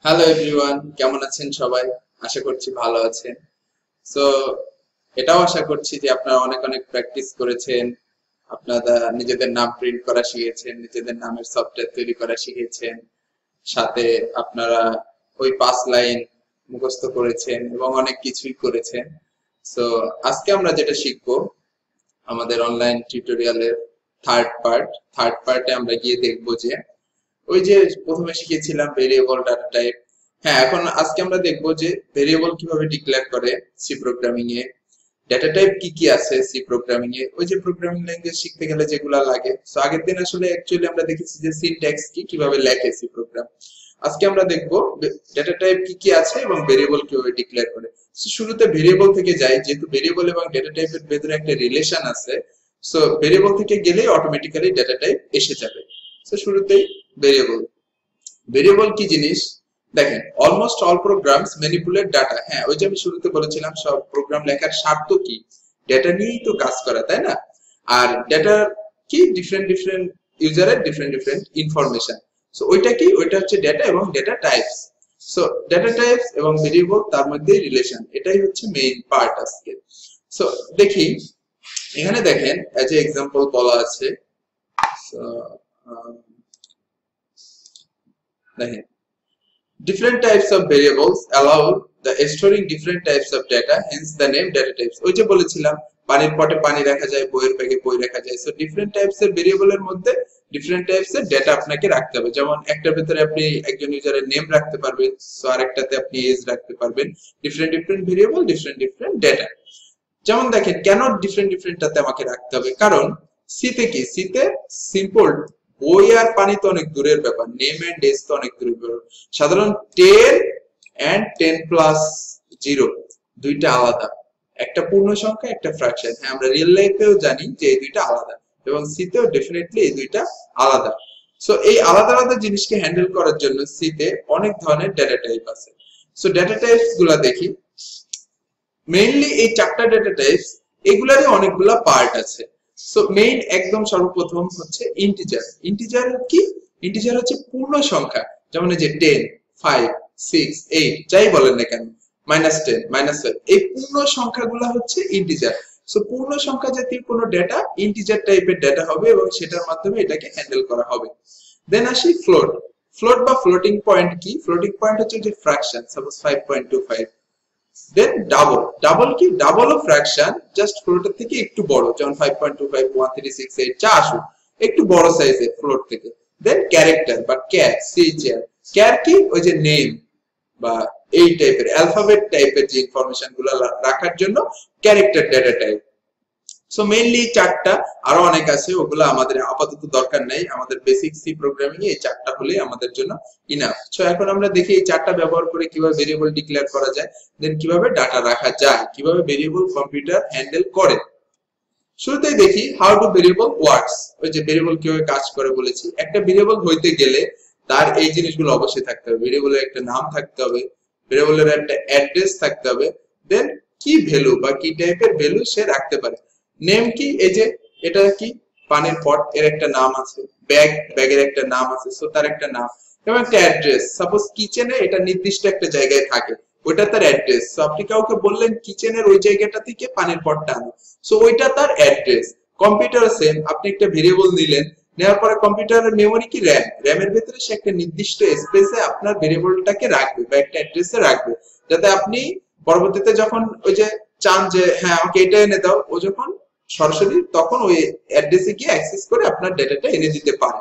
Hello everyone, কেমন আছেন সবাই? আশা করছি ভালো আছেন। সো এটাও আশা করছি যে আপনারা অনেক অনেক প্র্যাকটিস করেছেন, আপনারা নিজেদের নাম প্রিন্ট করা শিখেছেন, নিজেদের নামের সফটওয়্যার তৈরি করা শিখেছেন, সাথে আপনারা ওই 5 লাইন মুখস্থ করেছেন এবং অনেক কিছুই করেছেন। সো আজকে আমরা যেটা শিখবো আমাদের অনলাইন টিউটোরিয়ালের থার্ড পার্টে আমরা গিয়ে দেখবো যে ওই যে প্রথমে শিখেছিলাম ভেরিয়েবল ডাটা টাইপ। হ্যাঁ, এখন আজকে আমরা দেখবো যে ভেরিয়েবল কিভাবে ডিক্লেয়ার করে সি প্রোগ্রামিং এ, ডেটা টাইপ কি কি আছে সি প্রোগ্রামিং এ, ওই যে প্রোগ্রামিং ল্যাঙ্গুয়েজ শিখতে গেলে যেগুলা লাগে। সো আগের দিন আসলে অ্যাকচুয়ালি আমরা দেখেছি যে সিনট্যাক্স কি, কিভাবে লেখে সি প্রোগ্রাম। আজকে আমরা দেখবো ডেটা টাইপ কি কি আছে এবং ভেরিয়েবল কিভাবে ডিক্লেয়ার করে। So, শুরুতে ভেরিয়েবল থেকে যাই, যেহেতু ভেরিয়েবল এবং ডেটা টাইপের ভেতরে একটা রিলেশন আছে। সো ভেরিয়েবল থেকে গেলেই অটোমেটিক্যালি ডেটা টাইপ এসে যাবে। সো শুরুতেই ভেরিয়েবল। ভেরিয়েবল কি জিনিস দেখেন, almost all programs manipulate data. হ্যাঁ, ওই যে আমি শুরুতে বলেছিলাম সব প্রোগ্রাম লেখার স্বার্থ কি, ডেটা নিয়েই তো কাজ করা, তাই না? আর ডেটা কি ডিফারেন্ট ডিফারেন্ট ইউজারের ডিফারেন্ট ডিফারেন্ট ইনফরমেশন। সো ওইটা কি, ওইটা হচ্ছে ডেটা এবং data types. So data types এবং ভেরিয়েবল তার মধ্যে রিলেশন, এটাই হচ্ছে মেইন পার্ট আজকে। সো দেখি, এখানে দেখেন এজ এ এক্সাম্পল বলা আছে। So, দেখেন, different types of variables allow the storing different types of data, hence the name data types. ওই যে বলেছিলাম পানির পটে পানি রাখা যায়, বইয়ের ব্যাগে বই রাখা যায়। সো ডিফারেন্ট টাইপস এর ভেরিয়েবলের মধ্যে ডিফারেন্ট টাইপস এর ডেটা আপনাকে রাখতে হবে। যেমন একটার ভিতরে আপনি একজন ইউজারের নেম রাখতে পারবেন, সো আরেকটাতে আপনি এজ রাখতে পারবেন। Different different variable, different different data. যেমন দেখেন, কেন ডিফারেন্ট ডিফারেন্টটাতে আমাকে রাখতে হবে, কারণ সিতে কি, সিতে সিম্পল, বই আর পানি তো অনেক দূরের ব্যাপার, নেম এন্ড এজ তো অনেক দূরের ব্যাপার। সাধারণ 10 এন্ড 10 প্লাস 0 দুইটা আলাদা, একটা পূর্ণ সংখ্যা একটা ফ্র্যাকশন। হ্যাঁ, আমরা রিয়েল লাইফেও জানি যে এই দুইটা আলাদা, এবং সিতেও ডেফিনেটলি এই দুইটা আলাদা। সো এই আলাদা আলাদা জিনিসকে হ্যান্ডেল করার জন্য সিতে অনেক ধরনের ডেটা টাইপ আছে। সো ডেটা টাইপস গুলা দেখি। মেইনলি এই চারটা ডেটা টাইপস, এগুলারই অনেকগুলা পার্ট আছে। সো মেইন একদম সর্বপ্রথম হচ্ছে ইন্টিজার। ইন্টিজার কি, ইন্টিজার হচ্ছে পূর্ণ সংখ্যা। যেমন এই যে 10, 5, 6, 8 যাই বলেন না কেন, -10, -5, এই পূর্ণ সংখ্যাগুলো হচ্ছে ইন্টিজার। সো পূর্ণ সংখ্যা জাতীয় কোনো ডেটা ইন্টিজার টাইপের ডেটা হবে এবং সেটার মাধ্যমে এটাকে হ্যান্ডেল করা হবে। দেন আসি ফ্লোট। ফ্লোট বা ফ্লোটিং পয়েন্ট কি, ফ্লোটিং পয়েন্ট হচ্ছে যে ফ্র্যাকশন, সাপোজ 5.25। দেন ডাবল। ডাবল কি, ডাবল ও ফ্র্যাকশন, জাস্ট ফ্লোটের থেকে একটু বড়, যেমন 5.25, 1368 যা আসুক, একটু বড় সাইজের ফ্লোট থেকে। দেন ক্যারেক্টার বা ক্যার, সিএচআর। ক্যার কি, ওই যে নেম বা এই টাইপের অ্যালফাবেট টাইপের যে ইনফরমেশন গুলো রাখার জন্য character data type. So mainly চারটা, আরো অনেক আছে, ওগুলো আমাদের আপাতত দরকার নাই। আমাদের বেসিক সি প্রোগ্রামিং এ এই চারটা হলেই আমাদের জন্য ইনাফ। সো এখন আমরা দেখি এই চারটা ব্যবহার করে কিভাবে ভেরিয়েবল ডিক্লেয়ার করা যায়, দেন কিভাবে ডাটা রাখা যায়, কিভাবে ভেরিয়েবল কম্পিউটার হ্যান্ডেল করে। শুরুতেই দেখি হাউ টু ভেরিয়েবল ওয়ার্কস। ওই যে ভেরিয়েবল কিভাবে কাজ করে বলেছি, একটা ভেরিয়েবল হইতে গেলে তার এই জিনিসগুলো অবশ্যই থাকতে হবে। ভেরিয়েবলের একটা নাম থাকতে হবে, ভেরিয়েবলের একটা অ্যাড্রেস থাকতে হবে, দেন কি ভ্যালু বা কি টাইপের ভ্যালু সে রাখতে পারে। নেম কি, এই যে এটা কি, পানির পট, এর একটা নাম আছে। ব্যাগ, ব্যাগের একটা নাম আছে, সো তার একটা নাম। এবং একটা অ্যাড্রেস, সাপোজ কিচেনে এটা নির্দিষ্ট একটা জায়গায় থাকে, ওইটা তার অ্যাড্রেস। সো আপনি কাউকে বললেন কিচেনের ওই জায়গাটা থেকে পানির পটটা আনো, সো ওইটা তার অ্যাড্রেস। কম্পিউটার সেম, আপনি একটা ভেরিয়েবল নিলেন, নেওয়ার পরে কম্পিউটারের মেমোরি কি, র্যাম, র্যামের ভিতরে সে একটা নির্দিষ্ট স্পেসে আপনার ভেরিয়েবলটাকে রাখবে বা একটা অ্যাড্রেসে রাখবে, যাতে আপনি পরবর্তীতে যখন ওই যে চান যে হ্যাঁ আমাকে এটা এনে দাও, ও যখন সরাসরি তখন ওই অ্যাড্রেসে গিয়ে অ্যাক্সেস করে আপনার ডেটাটা এনে দিতে পারে।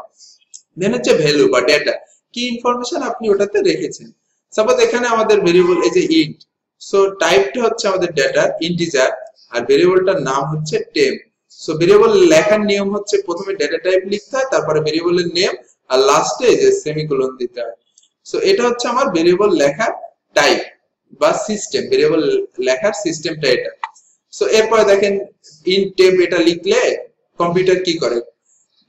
দেন হচ্ছে ভ্যালু বা ডেটা, কি ইনফরমেশন আপনি ওটাতে রেখেছেন। সাপোজ এখানে আমাদের ভেরিয়েবল এই যে ইন্ট, সো টাইপটা হচ্ছে আমাদের ডেটা ইন্টিজার, আর ভেরিয়েবলটার নাম হচ্ছে টেম্প। সো ভেরিয়েবল লেখার নিয়ম হচ্ছে প্রথমে ডেটা টাইপ লিখতে হয়, তারপরে ভেরিয়েবলের নেম, আর লাস্টে এই যে সেমিকোলন দিতে হয়। সো এটা হচ্ছে আমার ভেরিয়েবল লেখার টাইপ বা সিস্টেম, ভেরিয়েবল লেখার সিস্টেমটা এটা। সো এরপরে দেখেন ইন্ট টেম্প এটা লিখলে কম্পিউটার কি করে,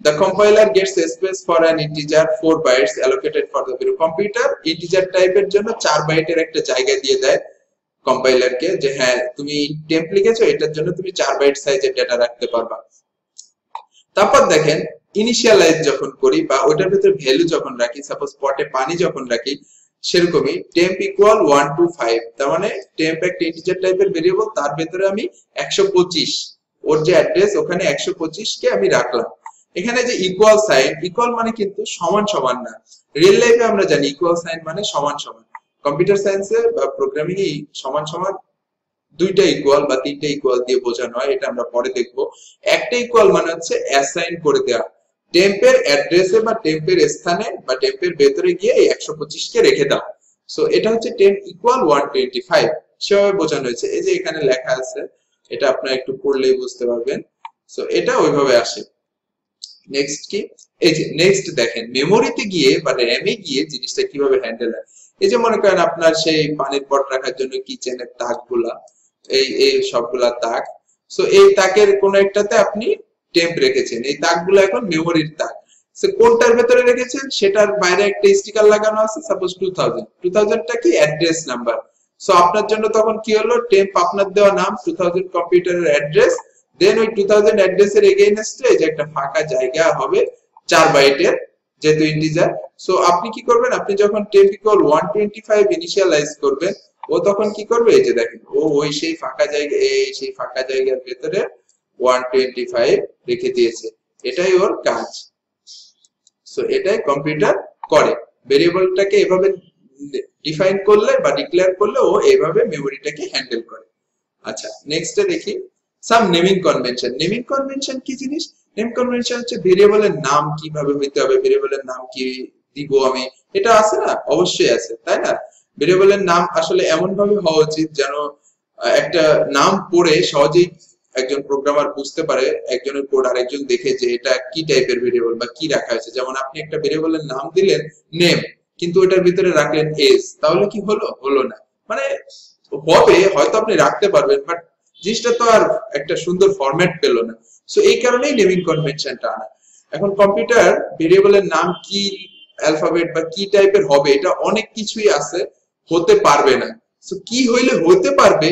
the compiler gets a space for an integer 4 bytes allocated for the value. Computer integer টাইপের জন্য 4 বাইটের একটা জায়গা দিয়ে দেয় কম্পাইলারকে, যে হ্যাঁ তুমি টেম্প লিখেছো, এটার জন্য তুমি 4 বাইট সাইজের ডেটা রাখতে পারবা। তারপর দেখেন ইনিশিয়ালাইজ যখন করি বা ওটার ভিতরে ভ্যালু যখন রাখি, সাপোজ পটে পানি যখন রাখি, সেরকমই temp equal 1 to 5, তার মানে temp একটা ইন্টিজার টাইপের ভেরিয়েবল, তার ভেতরে আমি 125 ওর যে অ্যাড্রেস ওখানে 125 কে আমি রাখলাম। এখানে যে ইকুয়াল সাইন, ইকুয়াল মানে কিন্তু সমান সমান না, রিয়েল লাইফে আমরা জানি ইকুয়াল সাইন মানে সমান সমান, কম্পিউটার সায়েন্সে বা প্রোগ্রামিং এ সমান সমান দুইটা ইকুয়াল বা তিনটা ইকুয়াল দিয়ে বোঝানো হয়, এটা আমরা পরে দেখব। একটা ইকুয়াল মানে হচ্ছে অ্যাসাইন করে দেওয়া, টেম্পের অ্যাড্রেসে বা টেম্পের স্থানে বা টেম্পের ভেতরে গিয়ে এই 125 কে রেখে দাও। সো এটা হচ্ছে টেম্প ইকুয়াল 125 সেভাবে বোঝানো হয়েছে। এই যে এখানে লেখা আছে, এটা আপনারা একটু পড়লেই বুঝতে পারবেন। সো এটা ওইভাবে আসে। নেক্সট কি, এই যে নেক্সট দেখেন মেমোরিতে গিয়ে বা র‍্যামে গিয়ে জিনিসটা কিভাবে হ্যান্ডেল হয়। এই যে মনে করেন আপনার সেই পানির পট রাখার জন্য কিচেনের তাকগুলা, এই সবগুলা তাক, সো এই তাকের কোন একটাতে আপনি টেম্প রেখেছেন, এই তাকগুলো এখন মেমোরির তাক। সো কোনটার ভেতরে রেখেছেন সেটার বাইরে একটা স্টিকার লাগানো আছে, সাপোজ 2000 টা কি অ্যাড্রেস নাম্বার। সো আপনার জন্য তখন কি হলো, টেম্প আপনার দেওয়া নাম, 2000 কম্পিউটারের অ্যাড্রেস, দেন ওই 2000 অ্যাড্রেসের এগেইনস্টে যে একটা ফাঁকা জায়গা হবে 4 বাইটের, যেহেতু ইন্টিজার। সো আপনি কি করবেন, আপনি যখন টেম্প ইকুয়াল 125 ইনিশিয়ালাইজ করবেন, ও তখন কি করবে, এই যে দেখেন ও ওই সেই ফাঁকা জায়গা, এই সেই ফাঁকা জায়গার ভেতরে 125 রেখে দিয়েছে, এটাই ওর কাজ। সো এটাই কম্পিউটার করে, ভেরিয়েবলটাকে এভাবে ডিফাইন করলে বা ডিক্লেয়ার করলে ও এইভাবে মেমোরিটাকে হ্যান্ডেল করে। আচ্ছা নেক্সটে দেখি সাম নেমিং কনভেনশন। নেমিং কনভেনশন কি জিনিস? নেম কনভেনশন হচ্ছে ভেরিয়েবলের নাম কিভাবে হইতে হবে, ভেরিয়েবলের নাম কি দিব আমি, এটা আছে না, অবশ্যই আছে, তাই না? ভেরিয়েবলের নাম আসলে এমন ভাবে হওয়া উচিত যেন একটা নাম পড়ে সহজেই একজন প্রোগ্রামার বুঝতে পারে একজনের কোড আরেকজন দেখে যে এটা কি টাইপের ভেরিয়েবল বা কি রাখা হয়েছে। যেমন আপনি একটা ভেরিয়েবলের নাম দিলেন নেম, কিন্তু ওটার ভিতরে রাখলেন এজ, তাহলে কি হলো, হলো না। মানে হবে হয়তো আপনি রাখতে পারবেন, বাট জিনিসটা তো আর একটা সুন্দর ফরম্যাট পেল না। সো এই কারণেই নেমিং কনভেনশনটা আনা। এখন কম্পিউটার ভেরিয়েবলের নাম কি অ্যালফাবেট বা কি টাইপের হবে, এটা অনেক কিছুই আছে, হতে পারবে না। সো কি হইলে হতে পারবে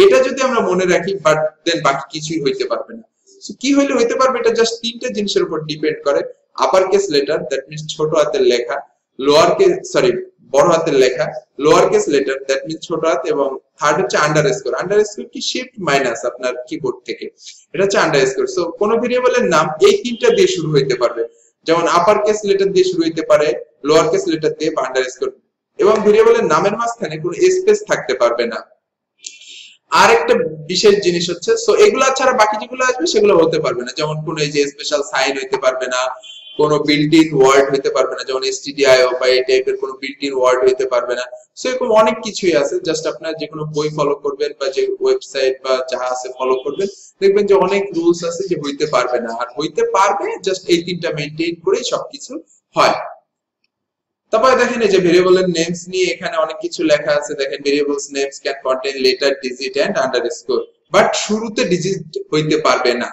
এটা যদি আমরা মনে রাখি, বাট দেন বাকি কিছুই হইতে পারবে না। সো কি হইলে হইতে পারবে, এটা জাস্ট তিনটা জিনিসের উপর ডিপেন্ড করে। Upper case letter, that means ছোট হাতের লেখা, লোয়ার কেস বড় হাতের লেখা, lower case letter that means ছোট হাত, এবং থার্ড হচ্ছে আন্ডারস্কোর। আন্ডারস্কোর কি শিফট মাইনাস আপনার কিবোর্ড থেকে, এটা হচ্ছে আন্ডারস্কোর। সো কোন ভেরিয়েবলের নাম এই তিনটা দিয়ে শুরু হইতে পারবে, যেমন আপার কেস লেটার দিয়ে শুরু হইতে পারে, লোয়ার কেস লেটার দিয়ে বা আন্ডারস্কোর, এবং ভেরিয়েবলের নামের মাঝখানে কোনো স্পেস থাকতে পারবে না। আর একটা বিশেষ জিনিস হচ্ছে, সো এগুলা ছাড়া বাকি যেগুলো আসবে সেগুলো হতে পারবে না, যেমন কোন এই যে স্পেশাল সাইন হইতে পারবে না, কোন বিল্ট ইন ওয়ার্ড হইতে পারবে না, যেমন stdio বা এই টাইপের কোন বিল্ট ইন ওয়ার্ড হইতে পারবে না। সো এরকম অনেক কিছুই আছে, জাস্ট আপনারা যে কোনো বই ফলো করবেন বা যে ওয়েবসাইট বা যা আছে ফলো করবেন, দেখবেন যে অনেক রুলস আছে যে হইতে পারবে না, আর হইতে পারবে জাস্ট এই তিনটা মেইনটেইন করেই সবকিছু হয়। তারপরে দেখেন এই যে ভেরিয়েবলের নেমস নিয়ে এখানে অনেক কিছু লেখা আছে। দেখেন variables names can contain letter, digit and underscore, but শুরুতে ডিজিট হইতে পারবে না,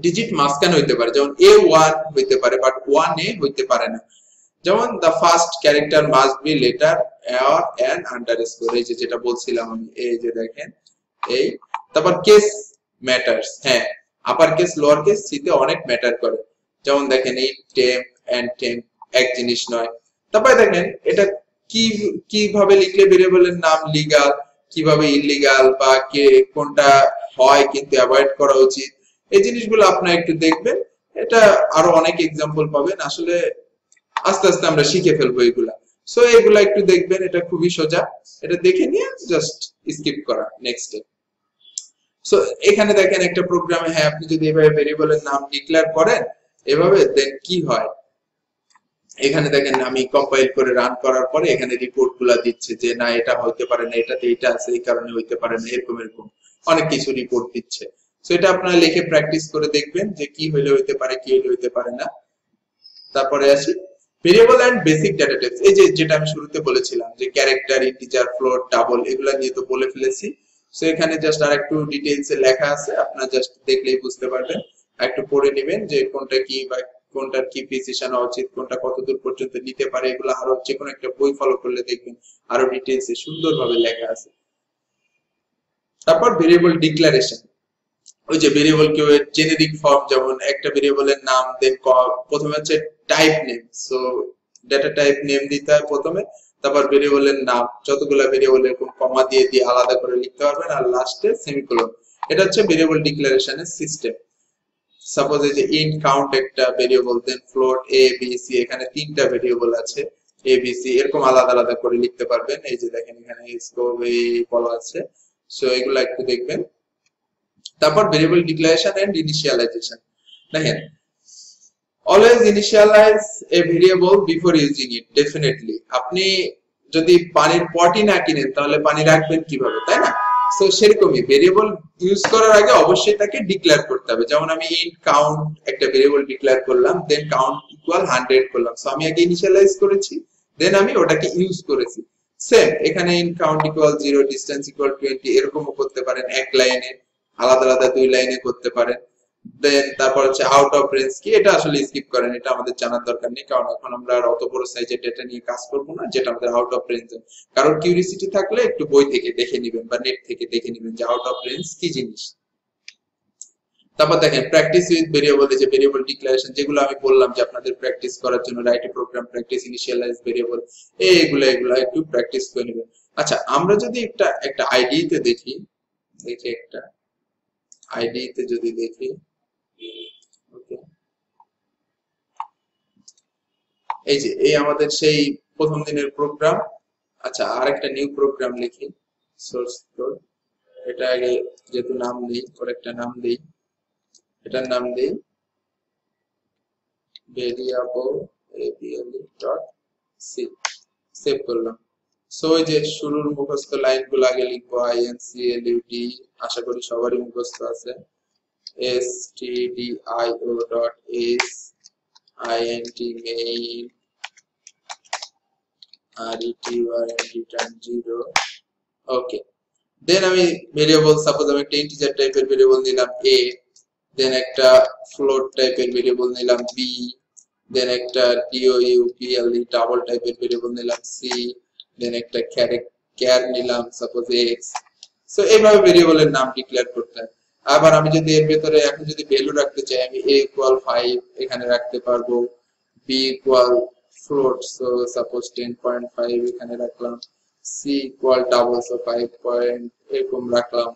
ডিজিট মাঝখানে হইতে পারে, যেমন A1 হইতে পারে বাট 1A হইতে পারে না। যেমন the first character must be letter or an underscore, এই যে যেটা বলছিলাম আমি, এই যে দেখেন এই। তারপর কেস ম্যাটারস, হ্যাঁ আপার কেস লোয়ার কেস সিতে অনেক ম্যাটার করে, যেমন দেখেন এই টেম্প এন্ড টেম্প এক জিনিস নয়। তারপরে দেখেন এটা কিভাবে লিখলে ভেরিয়েবলের নাম লিগ্যাল, কিভাবে ইলিগ্যাল, বা কে কোনটা হয় কিন্তু অ্যাভয়েড করা উচিত, এই জিনিসগুলো আপনারা একটু দেখবেন। এটা আরো অনেক এক্সাম্পল পাবেন, আসলে আস্তে আস্তে আমরা শিখে ফেলবো এগুলা। সো এগুলা একটু দেখবেন, এটা খুবই সোজা, এটা দেখে নিয়ে জাস্ট স্কিপ করা নেক্সট। সো এখানে দেখেন একটা প্রোগ্রামে, হ্যাঁ আপনি যদি এভাবে ভেরিয়েবলের নাম ডিক্লেয়ার করেন এভাবে, দেন কি হয়, এখানে দেখেন আমি কম্পাইল করে রান করার পরে এখানে রিপোর্ট গুলা দিচ্ছে যে না এটা হইতে পারে না, এটাতে এটা আছে এই কারণে হইতে পারে না, এরকম এরকম অনেক কিছু রিপোর্ট দিচ্ছে। সো এটা আপনারা লিখে প্র্যাকটিস করে দেখবেন যে কি হইলে হইতে পারে, কি হইলে হইতে পারে না। তারপরে আসি variable and basic data types, এই যে যেটা আমি শুরুতে বলেছিলাম যে ক্যারেক্টার, ইন্টিজার, ফ্লোট, ডাবল, এগুলা নিয়ে তো বলে ফেলেছি। সো এখানে জাস্ট আরেকটু ডিটেইলস এ লেখা আছে, আপনারা জাস্ট দেখলেই বুঝতে পারবেন, একটু পড়ে নেবেন যে কোনটা কি বা কোনটার কি প্রিসিশন হওয়া উচিত, কোনটা কতদূর পর্যন্ত নিতে পারে, এগুলো আরো যে কোনো একটা বই ফলো করলে দেখবেন আরো ডিটেইলস এ সুন্দরভাবে লেখা আছে। তারপর ভেরিয়েবল ডিক্লারেশন, ওই যে ভেরিয়েবল কেউ জেনেরিক ফর্ম, যেমন একটা ভেরিয়েবলের নাম, দেন প্রথমে হচ্ছে type name, so data type name দিতে হয় প্রথমে, তারপর ভেরিয়েবলের নাম, যতগুলো ভেরিয়েবল এরকম কমা দিয়ে দিয়ে আলাদা করে লিখতে পারবেন, আর লাস্টে সেমিকোলন। এটা হচ্ছে ভেরিয়েবল ডিক্লারেশনের সিস্টেম। সাপোজ এই যে ইন্ট কাউন্ট একটা variable, then float A B C, এখানে তিনটা ভেরিয়েবল আছে এ বি সি, এরকম আলাদা আলাদা করে লিখতে পারবেন। এই যে দেখেন এখানে স্কোপ এই বলা আছে, সো এগুলো একটু দেখবেন। তারপর ভেরিয়েবল ডিক্লারেশন এন্ড ইনিশিয়ালাইজেশন, দেখেন always initialize a variable before using it. Definitely আপনি যদি পানির পটই না কিনেন তাহলে পানি রাখবেন কিভাবে, তাই না? সো সেরকমই ভেরিয়েবল ইউজ করার আগে অবশ্যই তাকে ডিক্লেয়ার করতে হবে। যেমন আমি ইন্ট কাউন্ট একটা ভেরিয়েবল ডিক্লেয়ার করলাম, দেন কাউন্ট ইকুয়াল 100 করলাম, সো আমি আগে ইনিশিয়ালাইজ করেছি, দেন আমি ওটাকে ইউজ করেছি। সেম এখানে int count equal 0, distance equal 20, এরকমও করতে পারেন, এক লাইনে, আলাদা আলাদা দুই লাইনে করতে পারেন। দেন তারপর হচ্ছে আউট অফ রেঞ্জ কি, এটা আসলে স্কিপ করেন, এটা আমাদের জানার দরকার নেই, কারণ এখন আমরা আর অত বড় সাইজের ডেটা নিয়ে কাজ করব না যেটা আমাদের আউট অফ রেঞ্জ। কারণ কিউরিসিটি থাকলে একটু বই থেকে দেখে নেবেন বা নেট থেকে দেখে নেবেন যে আউট অফ রেঞ্জ কি জিনিস। তারপর দেখেন প্র্যাকটিস উইথ ভেরিয়েবল, যে ভেরিয়েবল ডিক্লারেশন যেগুলো আমি বললাম যে আপনাদের প্র্যাকটিস করার জন্য, write a program, practice initialize variable, এগুলো একটু প্র্যাকটিস করে নেবেন। আচ্ছা, আমরা যদি একটা আইডিতে দেখি একটা আইডিতে যদি দেখি, ওকে, এই যে এই আমাদের সেই প্রথম দিনের প্রোগ্রাম। আচ্ছা, আর একটা নিউ প্রোগ্রাম লিখি, সোর্স কোড, এটা আগে যেহেতু নাম দিই, ওর একটা নাম দিই, এটার নাম দিই ভেরিয়েবল abl.c, সেভ করলাম। সো এই যে শুরুর মুখস্থ লাইনগুলো আগে লিখবো, inclut, আশা করি সবারই মুখস্থ আছে, stdio.s int main return 0, ওকে। দেন আমি ভেরিয়েবল, সাপোজ আমি একটা ইন্টিজার টাইপের ভেরিয়েবল নিলাম a, দেন একটা ফ্লোট টাইপের ভেরিয়েবল নিলাম b, দেন একটা double ডাবল টাইপের ভেরিয়েবল নিলাম c, দেন একটা ক্যার নিলাম সাপোজ x। সো এইভাবে ভেরিয়েবলের নাম ডিক্লেয়ার করতে হয়। আবার আমি যদি এর ভেতরে এখন যদি ভ্যালু রাখতে চাই, আমি a ইকুয়াল 5 এখানে রাখতে পারবো, b equal float, so suppose 10.5 এখানে রাখলাম, c ইকুয়াল ডাবল, সো 5 এরকম রাখলাম।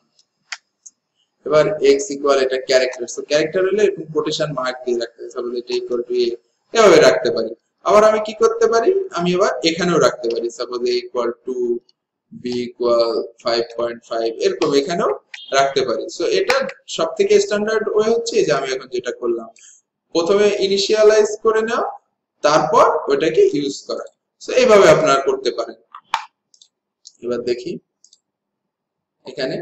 এবার x ইকুয়াল এটা ক্যারেক্টার, সো ক্যারেক্টার হলে এরকম কোটেশন মার্ক দিয়ে রাখতে হবে, সাপোজ এটা ইকুয়াল টু a, এভাবে রাখতে পারি। আবার আমি কি করতে পারি, আমি আবার এখানেও রাখতে পারি, suppose a equal to, b equal 5.5, এরকম এখানেও রাখতে পারি। সো এটা সবথেকে স্ট্যান্ডার্ড ওয়ে হচ্ছে যে আমি এখন যেটা করলাম, প্রথমে ইনিশিয়ালাইজ করে নেওয়া, তারপর ওটাকে ইউজ করা। সো এইভাবে আপনারা করতে পারেন। এবার দেখি এখানে,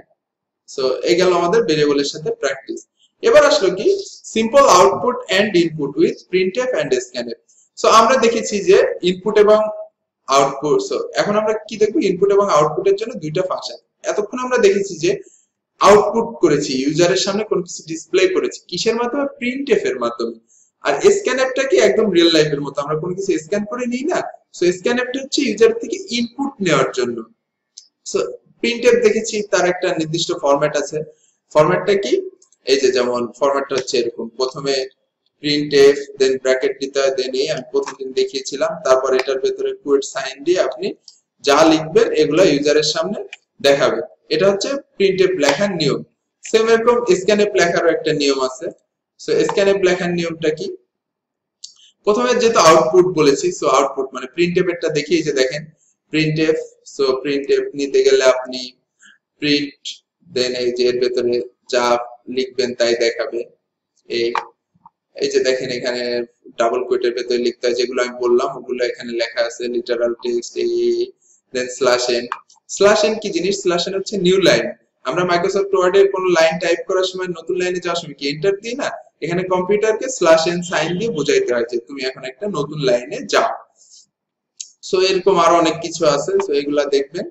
সো এই গেল আমাদের ভেরিয়েবলের সাথে প্র্যাকটিস। এবার আসলো কি simple output and input with printf and scanf. So আমরা দেখেছি যে ইনপুট এবং আউটপুট, সো এখন আমরা কি দেখব, ইনপুট এবং আউটপুটের জন্য দুইটা ফাংশন। এতক্ষণ আমরা দেখেছি যে আউটপুট করেছি, ইউজারের সামনে কোনো কিছু ডিসপ্লে করেছি, কিসের মাধ্যমে, প্রিন্টএফ এর মাধ্যমে। আর স্ক্যানএফটা কি একদম রিয়েল লাইফের মতো, আমরা কোনো কিছু স্ক্যান করে নিই না। সো স্ক্যানএফটা হচ্ছে ইউজার থেকে ইনপুট নেওয়ার জন্য। সো প্রিন্টএফ দেখেছি তার একটা নির্দিষ্ট ফরম্যাট আছে, ফরম্যাটটা কি, এই যে যেমন ফরম্যাটটা হচ্ছে এরকম, প্রথমে প্রিন্টএফ, দেন ব্র্যাকেট দিতে হয়, দেন এই আমি প্রথম দিন দেখিয়েছিলাম, তারপর এটার ভেতরে কোড সাইন দিয়ে আপনি যা লিখবেন এগুলো ইউজারের সামনে দেখাবে। এটা হচ্ছে প্রিন্টএফ লেখার নিয়ম। সেম এরকম স্ক্যানএফ লেখারও একটা নিয়ম আছে। সো স্ক্যানএফ লেখার নিয়মটা কি, প্রথমে যেহেতু আউটপুট বলেছি, সো আউটপুট মানে প্রিন্টএফ একটা দেখি, এই যে দেখেন প্রিন্টএফ, সো প্রিন্টএফ নিতে গেলে আপনি প্রিন্ট, দেন এই যে এর ভেতরে যা লিখবেন তাই দেখাবে। এই যে দেখেন এখানে ডাবল কোটের ভেতরে লিখতে হয়, যেগুলো আমি বললাম ওগুলো এখানে লেখা আছে, লিটারাল টেক্সট, দেন স্ল্যাশ এন। স্ল্যাশ এন কি জিনিস, স্ল্যাশ এন হচ্ছে নিউ লাইন। আমরা মাইক্রোসফট ওয়ার্ড এর কোনো লাইন টাইপ করার সময়, নতুন লাইনে যাওয়ার সময় কি এন্টার দিই না, এখানে কম্পিউটারকে স্ল্যাশ এন সাইন দিয়ে বোঝাইতে হয় যে তুমি এখন একটা নতুন লাইনে যাও। সো এরকম আরো অনেক কিছু আছে, সো এগুলা দেখবেন।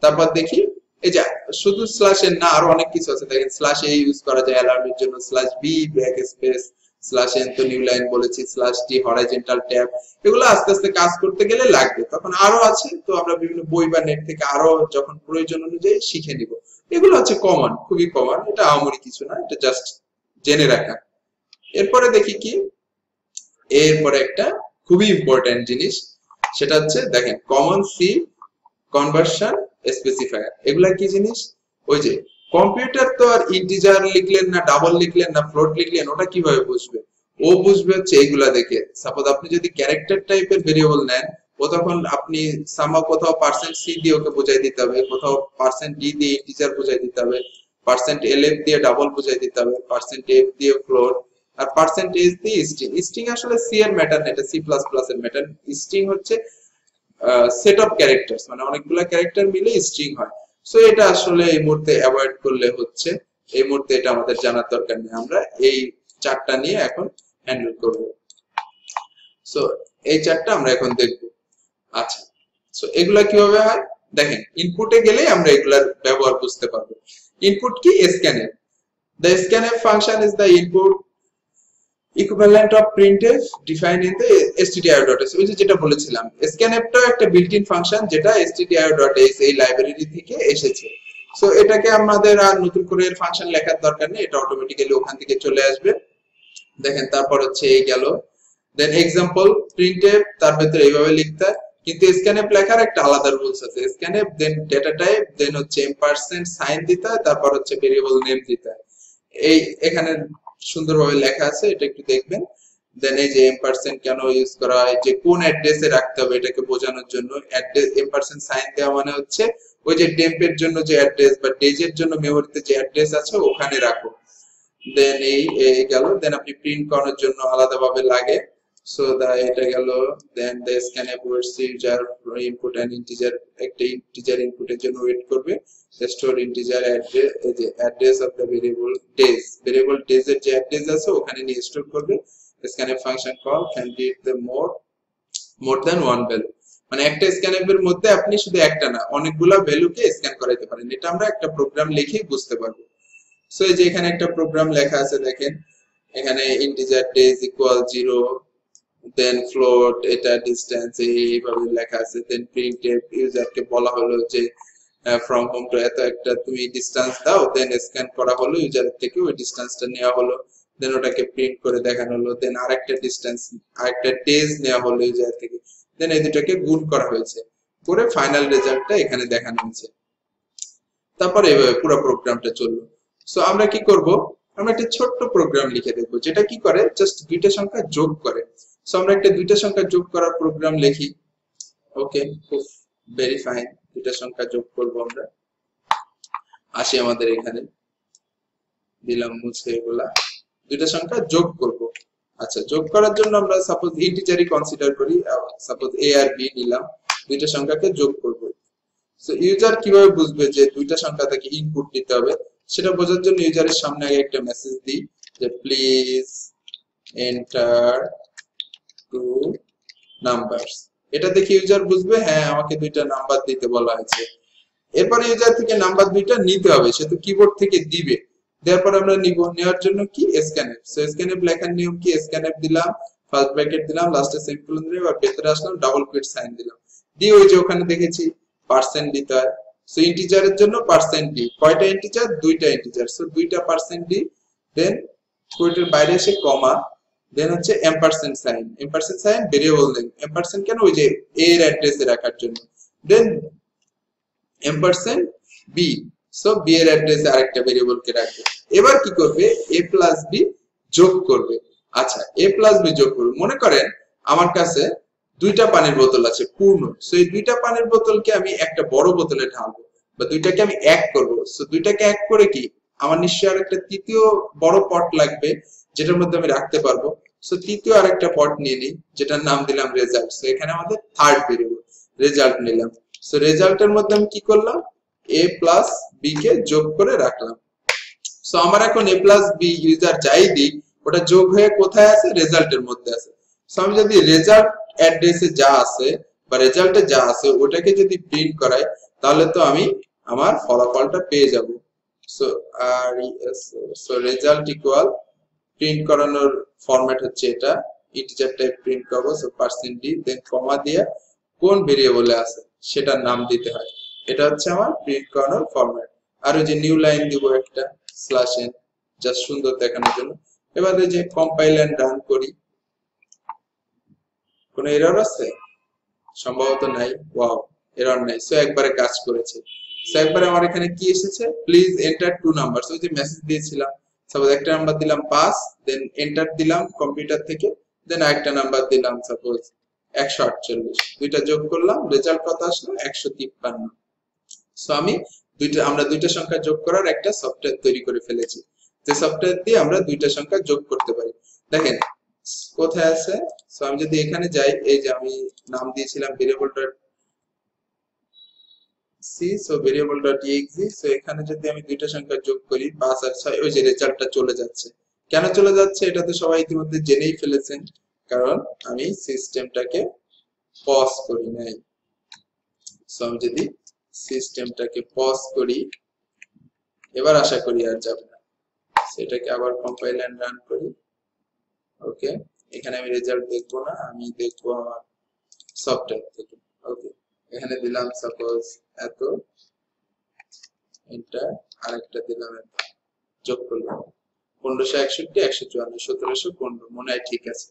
তারপর দেখি এই যে শুধু স্ল্যাশ এন না, আরো অনেক কিছু আছে, দেখেন স্ল্যাশ এ ইউজ করা যায় অ্যালার্মের জন্য, slash be back space, slash N তো নিউ লাইন বলেছি, স্ল্যাশ টি হরাইজন্টাল ট্যাব, এগুলো আস্তে আস্তে কাজ করতে গেলে লাগবে, তখন আরো আছে, তো আমরা বিভিন্ন বই বা নেট থেকে আরো যখন প্রয়োজন অনুযায়ী শিখে নিব। এগুলো হচ্ছে কমন, খুবই কমন, এটা আমরি কিছু না, এটা জাস্ট জেনে রাখা। এরপরে দেখি কি, এরপরে একটা খুবই ইম্পর্টেন্ট জিনিস, সেটা হচ্ছে দেখেন কমন সি কনভার্সন স্পেসিফায়ার। এগুলা কি জিনিস? ওই যে কম্পিউটার তো আর ইন্টিজার লিখলেন না ডাবল লিখলেন না ফ্লোট লিখলেন ওটা কিভাবে বুঝবে? ও বুঝবে হচ্ছে এইগুলা দেখে। সাপোজ আপনি যদি ক্যারেক্টার টাইপের ভেরিয়েবল নেন, ও তখন আপনি কোথাও পার্সেন্ট সি দিয়ে ওকে বোঝাই দিতে হবে, কোথাও পার্সেন্ট ডি দিয়ে ইন্টিজার বোঝাই দিতে হবে, পার্সেন্ট এলএফ দিয়ে ডাবল বোঝাই দিতে হবে, পার্সেন্ট এফ দিয়ে ফ্লোট, আর পার্সেন্টেজ দিয়ে স্ট্রিং। স্ট্রিং আসলে সি এর ম্যাটার না, এটা সি প্লাস প্লাস এর ম্যাটার। স্ট্রিং হচ্ছে সেট অফ ক্যারেক্টারস, মানে অনেকগুলা ক্যারেক্টার মিলে স্ট্রিং হয়। সো এটা আসলে এই মুহূর্তে অ্যাভয়েড করলে হচ্ছে, এই মুহূর্তে এটা আমাদের জানার দরকার নেই। আমরা এই চারটা নিয়ে এখন হ্যান্ডেল করব। সো এই চারটা আমরা এখন দেখব। আচ্ছা, সো এগুলা কিভাবে হয় দেখেন, ইনপুটে গেলেই আমরা এগুলার ব্যবহার বুঝতে পারবো। ইনপুট কি? Scanf. The scanf function is the input equivalent of printf defined in the stdio.h। ওই যে যেটা বলেছিলাম, scanf টাও একটা বিল্ট ইন ফাংশন যেটা stdio.h এই লাইব্রেরি থেকে এসেছে। সো এটাকে আমাদের আর নতুন করে এর ফাংশন লেখার দরকার নেই, এটা অটোমেটিক্যালি ওখান থেকে চলে আসবে। দেখেন তারপর হচ্ছে এই গেল, দেন এক্সাম্পল printf তার ভিতরে এইভাবে লিখতে হয়, কিন্তু scanf লেখার একটা আলাদা রুলস আছে। scanf দেন ডেটা টাইপ দেন হচ্ছে এম্পারসেন্ট সাইন দিতে হয়, তারপর হচ্ছে ভেরিয়েবল নেম দিতে হয়। এই এখানে সুন্দরভাবে লেখা আছে, এটা একটু দেখবেন। দেন এই যে এম্পারসেন্ট কেন ইউজ করা হয়, যে কোন অ্যাড্রেসে রাখতে হবে এটাকে বোঝানোর জন্য। অ্যাড্রেস এম্পারসেন্ট সাইন দেওয়া মানে হচ্ছে ওই যে টেম্পের জন্য যে অ্যাড্রেস বা ডেজের জন্য মেমোরিতে যে অ্যাড্রেস আছে ওখানে রাখো। দেন এই গেল, দেন আপনি প্রিন্ট করার জন্য আলাদাভাবে লাগে। সো দা এটা গেল। Then the scanf waits user input and integer, একটা ইন্টিজার ইনপুটের জন্য ওয়েট করবে। স্টোর ইন্টিজার অ্যাড্রেস, এই যে অ্যাড্রেস অফ দ্য ভেরিয়েবল ডেজের যে অ্যাড্রেস আছে ওখানে নিয়ে স্টোর করবে। Scanf function call can read the more than one value, মানে একটা স্ক্যানএফ এর মধ্যে আপনি শুধু একটা না অনেকগুলা ভ্যালুকে স্ক্যান করাইতে পারেন। এটা আমরা একটা প্রোগ্রাম লিখে বুঝতে পারবো। সো এই যে এখানে একটা প্রোগ্রাম লেখা আছে দেখেন, এখানে ইন্টিজার ডেজ ইকুয়াল 0, দেন ফ্লোট এটা ডিসটেন্স এইভাবে লেখা আছে। দেন প্রিন্টফ ইউজারকে বলা হলো যে ফ্রম হোম টু এত একটা তুমি ডিসটেন্স দাও, দেন স্ক্যান করা হলো ইউজারের থেকে, ওই ডিসটেন্সটা নেওয়া হলো, দেন ওটাকে প্রিন্ট করে দেখানো হলো। দেন আরেকটা ডিসটেন্স আরেকটা ডেজ নেওয়া হলো ইউজার থেকে, দেন এই দুটোকে গুণ করা হয়েছে, করে ফাইনাল রেজাল্টটা এখানে দেখানো হয়েছে। তারপরে এইভাবে পুরো প্রোগ্রামটা চললো। সো আমরা কি করব, আমরা একটা ছোট্ট প্রোগ্রাম লিখে দেখবো যেটা কি করে, জাস্ট দুইটা সংখ্যা যোগ করে। সো আমরা একটা দুইটা সংখ্যা যোগ করার প্রোগ্রাম লিখি। ওকে, খুব ভেরি ফাইন, দুইটা সংখ্যা যোগ করব আমরা। আসি আমাদের এখানে, দিলাম মুছে এগুলা, দুইটা সংখ্যা যোগ করব। আচ্ছা, যোগ করার জন্য আমরা সাপোজ ইন্টিজারই কনসিডার করি, সাপোজ a আর b নিলাম, দুইটা সংখ্যাকে যোগ করব। সো ইউজার কিভাবে বুঝবে যে দুইটা সংখ্যা থেকে ইনপুট দিতে হবে, সেটা বোঝার জন্য ইউজারের সামনে আগে একটা মেসেজ দিই যে প্লিজ এন্টার টু নাম্বারস। এটা দেখে ইউজার বুঝবে হ্যাঁ আমাকে দুইটা নাম্বার দিতে বলা হয়েছে। এরপরে ইউজার থেকে নাম্বার দুইটা নিতে হবে, সে তো কিবোর্ড থেকে দিবে। তারপর আমরা নিব, নেওয়ার জন্য কি স্ক্যানএফ। সো স্ক্যানএফ লেখার নিয়ম কি, স্ক্যানএফ দিলাম, ফার্স্ট ব্র্যাকেট দিলাম, লাস্টে সেমিকোলন দিলাম, আর ভেতরে আসলাম, ডাবল কুইট সাইন দিলাম, দিয়ে ওই যে ওখানে দেখেছি পার্সেন্ট দিতে হয়। সো ইন্টিজারের জন্য পার্সেন্ট ডি, কয়টা ইন্টিজার? দুইটা ইন্টিজার, সো দুইটা পার্সেন্ট ডি, দেন কুইটের বাইরে এসে কমা, দেন হচ্ছে এম্পারসেন্ট সাইন ভেরিয়েবল নেম, এম্পারসেন্ট কেন? ওই যে এ এর অ্যাড্রেসে রাখার জন্য, দেন এম্পারসেন্ট বি, সো বি এর অ্যাড্রেসে আরেকটা ভেরিয়েবল কে রাখবে। এবার কি করবে, a প্লাস বি যোগ করবে। আচ্ছা, a প্লাস বি যোগ করবে, মনে করেন আমার কাছে দুইটা পানির বোতল আছে পূর্ণ, সো এই দুইটা পানির বোতলকে আমি একটা বড় বোতলে ঢালবো, বা দুইটাকে আমি এক করব। সো দুইটাকে এক করে কি আমার নিশ্চয়ই আরেকটা তৃতীয় বড় পট লাগবে যেটার মধ্যে আমি রাখতে পারবো। সো তৃতীয় আরেকটা পট নিয়ে নিই, যেটার নাম দিলাম রেজাল্ট। সো এখানে আমাদের থার্ড ভেরিয়েবল রেজাল্ট নিলাম। সো রেজাল্টের মধ্যে আমি কি করলাম, a প্লাস b কে যোগ করে রাখলাম। সো আমার এখন a প্লাস b ইউজার যাই দিই ওটা যোগ হয়ে কোথায় আছে, রেজাল্টের মধ্যে আছে। সো আমি যদি রেজাল্ট অ্যাড্রেসে যা আছে বা রেজাল্টে যা আছে ওটাকে যদি প্রিন্ট করাই, তাহলে তো আমি আমার ফলাফলটা পেয়ে যাব। সো আর সো রেজাল্ট ইকুয়াল, প্রিন্ট করানোর ফরম্যাট হচ্ছে এটা, ইন্টিজার টাইপ প্রিন্ট করব। সো পার্সেন্ট ডি, দেন কমা দিয়ে কোন ভেরিয়েবলে আছে সেটার নাম দিতে হয়। এটা হচ্ছে আমার প্রিন্ট করানোর ফরম্যাট। আর ওই যে নিউ লাইন দিব একটা স্ল্যাশ এন, জাস্ট সুন্দর দেখানোর জন্য। এবার এই যে কম্পাইল এন্ড রান করি, কোনো এরর আছে? সম্ভবত নাই। ওয়াও, এরর নাই। সো একবারে কাজ করেছে। সো একবারে আমার এখানে কি এসেছে, প্লিজ এন্টার টু নাম্বারস, ওই যে মেসেজ দিয়েছিলাম। সাপোজ একটা নাম্বার দিলাম 5, দেন এন্টার দিলাম কম্পিউটার থেকে, দেন আরেকটা নাম্বার দিলাম সাপোজ 148, দুইটা যোগ করলাম, রেজাল্ট কত আসলো 153। সো আমরা দুইটা সংখ্যা যোগ করার একটা সফটওয়্যার তৈরি করে ফেলেছি, যে সফটওয়্যার দিয়ে আমরা দুইটা সংখ্যা যোগ করতে পারি। দেখেন কোথায় আছে। সো আমি যদি এখানে যাই, এই যে আমি নাম দিয়েছিলাম variable dot C, so variable dot exe. So এখানে যদি আমি দুইটা সংখ্যা যোগ করি 5 আর 6, ওই যে রেজাল্টটা চলে যাচ্ছে। কেন চলে যাচ্ছে এটা তো সবাই ইতিমধ্যে জেনেই ফেলেছেন, কারণ আমি সিস্টেমটাকে পজ করি নাই। সো আমি যদি সিস্টেমটাকে পজ করি, এবার আশা করি আর যাবে না। সেটাকে আবার কম্পাইল এন্ড রান করি। ওকে, এখানে আমি রেজাল্ট দেখবো না, আমি দেখবো আমার সফটওয়্যার থেকে। ওকে, এখানে দিলাম সাপোজ এত, এটা আরেকটা দিলাম এত, যোগ করলাম 1561, 154, 1715, মনে হয় ঠিক আছে।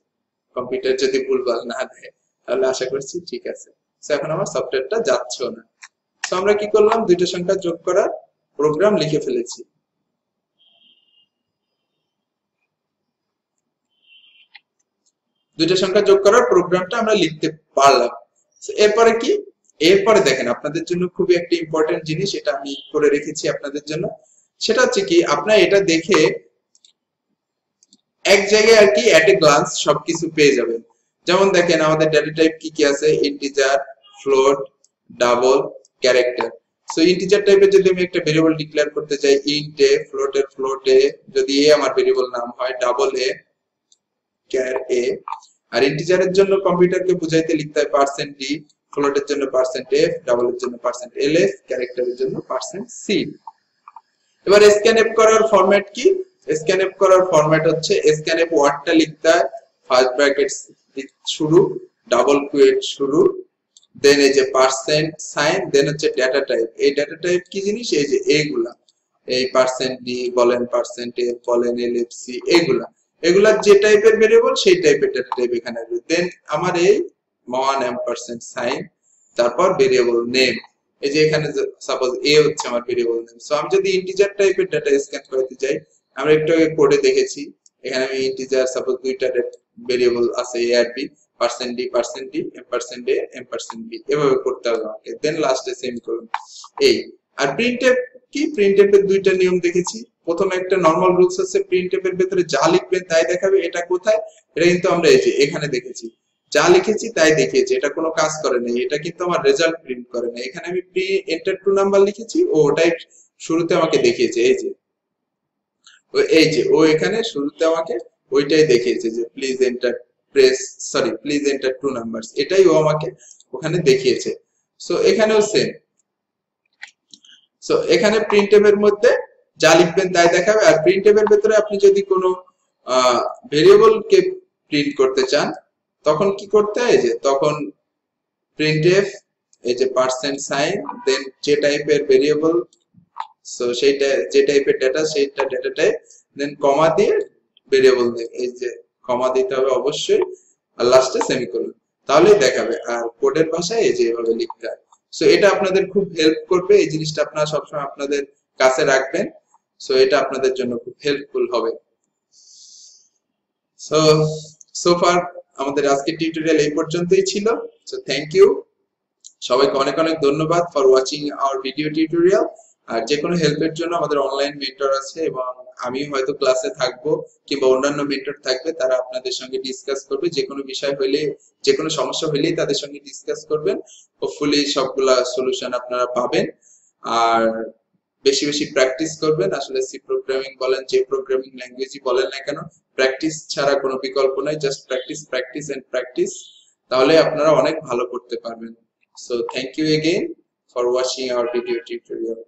কম্পিউটার যদি ভুলভাল না দেয় তাহলে আশা করছি ঠিক আছে। সো এখন আমার সফটওয়্যারটা যাচ্ছেও না। সো আমরা কি করলাম, দুইটা সংখ্যা যোগ করার প্রোগ্রাম লিখে ফেলেছি। দুইটা সংখ্যা যোগ করার প্রোগ্রামটা আমরা লিখতে পারলাম। এরপরে কি, এরপরে দেখেন আপনাদের জন্য খুবই একটা ইম্পর্টেন্ট জিনিস, এটা আমি করে রেখেছি আপনাদের জন্য। সেটা হচ্ছে কি, আপনারা এটা দেখে এক জায়গায় আর কি এট এ গ্লান্স সবকিছু পেয়ে যাবেন। যেমন দেখেন আমাদের ডেটা টাইপ কি কি আছে, integer, float, double, character. So integer টাইপের যদি আমি একটা ভেরিয়েবল ডিক্লেয়ার করতে চাই, ইন্ট এ, ফ্লোটে যদি এ আমার ভেরিয়েবল নাম হয়, ডাবল এ, ক্যার এ। আর ইন্টিজারের জন্য কম্পিউটারকে বুঝাইতে লিখতে হয় পার্সেন্ট ডি, ফ্লোটের জন্য পার্সেন্ট এফ, ডাবলের জন্য পার্সেন্ট এল এফ, ক্যারেক্টারের জন্য পার্সেন্ট সি। এবার স্ক্যানএফ করার ফরম্যাট কি, স্ক্যানএফ করার ফরম্যাট হচ্ছে স্ক্যানএফ ওয়ার্ডটা লিখতে হয় ফার্স্ট ব্র্যাকেট শুরু, ডাবল কুয়েট শুরু, দেন এই যে পার্সেন্ট সাইন, দেন হচ্ছে ডেটা টাইপ। এই ডেটা টাইপ কি জিনিস, এই যে এইগুলা, এই পার্সেন্ট ডি বলেন, পার্সেন্ট এফ বলেন, এলএফসি, এগুলা যে টাইপের ভেরিয়েবল সেই টাইপের ডেটা টাইপ এখানে আসবে। দেন আমার এই মন এম্পারসেন্ট সাইন, তারপর ভেরিয়েবল নেম। এই যে এখানে সাপোজ এ হচ্ছে আমার ভেরিয়েবল নেম। সো আমি যদি ইন্টিজার টাইপের ডাটা স্ক্যান করতে যাই, আমরা একটু আগে কোডে দেখেছি, এখানে আমি ইন্টিজার সাপোজ দুইটা ভেরিয়েবল আছে এ আর বি, পার্সেন্ট ডি, এম্পারসেন্ট এ, এম্পারসেন্ট বি, এভাবে করতে হবে আমাকে। দেন লাস্টে সেমিকোলন। এই আর প্রিন্টএফ কি, প্রিন্টএফ এর দুইটা নিয়ম দেখেছি। প্রথমে একটা নরমাল রুলস আছে, প্রিন্টএফ এর ভেতরে যা লিখবেন তাই দেখাবে। এটা কোথায়, এটা কিন্তু আমরা এই যে এখানে দেখেছি, যা লিখেছি তাই দেখিয়েছি, এটা কোনো কাজ করে নাই, এটা কিন্তু আমার রেজাল্ট প্রিন্ট করে না। এখানে আমি প্রি এন্টার টু নাম্বার লিখেছি, ও ওটাই শুরুতে আমাকে দেখিয়েছে। এই যে ও এখানে শুরুতে আমাকে ওইটাই দেখিয়েছে যে please enter please enter two numbers, এটাই ও আমাকে ওখানে দেখিয়েছে। সো এখানেও সেম। সো এখানে প্রিন্টএফ এর মধ্যে যা লিখবেন তাই দেখাবে। আর প্রিন্টএফ এর ভেতরে আপনি যদি কোনো ভেরিয়েবল কে প্রিন্ট করতে চান, তখন কি করতে হয়, যে তখন প্রিন্টএফ এই যে পার্সেন্ট সাইন, দেন যে টাইপের ভেরিয়েবল, সো সেইটা যে টাইপের ডেটা সেইটা ডেটা টাইপ, দেন কমা দিয়ে ভেরিয়েবল নেম, এই যে কমা দিতে হবে অবশ্যই, আর লাস্টে সেমিকোলন, তাহলেই দেখাবে। আর কোডের ভাষায় এই যে এভাবে লিখতে হয়। সো এটা আপনাদের খুব হেল্প করবে, এই জিনিসটা আপনারা সবসময় আপনাদের কাছে রাখবেন। সো এটা আপনাদের জন্য খুব হেল্পফুল হবে। সো ফার আমাদের আজকের টিউটোরিয়াল এই পর্যন্তই ছিল। সো থ্যাংক ইউ, সবাইকে অনেক অনেক ধন্যবাদ for watching our video tutorial. আর যে কোনো হেল্পের জন্য আমাদের অনলাইন মেন্টর আছে, এবং আমি হয়তো ক্লাসে থাকবো কিংবা অন্যান্য মেন্টর থাকবে, তারা আপনাদের সঙ্গে ডিসকাস করবে। যে কোনো বিষয় হইলে, যে কোনো সমস্যা হইলেই তাদের সঙ্গে ডিসকাস করবেন। হোপফুলি সবগুলা সলিউশন আপনারা পাবেন। আর বেশি বেশি প্র্যাকটিস করবেন। আসলে সি প্রোগ্রামিং বলেন, যে প্রোগ্রামিং ল্যাঙ্গুয়েজই বলেন না কেন, প্র্যাকটিস ছাড়া কোনো বিকল্প নাই। Just practice, practice and practice, তাহলে আপনারা অনেক ভালো করতে পারবেন। So thank you again for watching our video tutorial.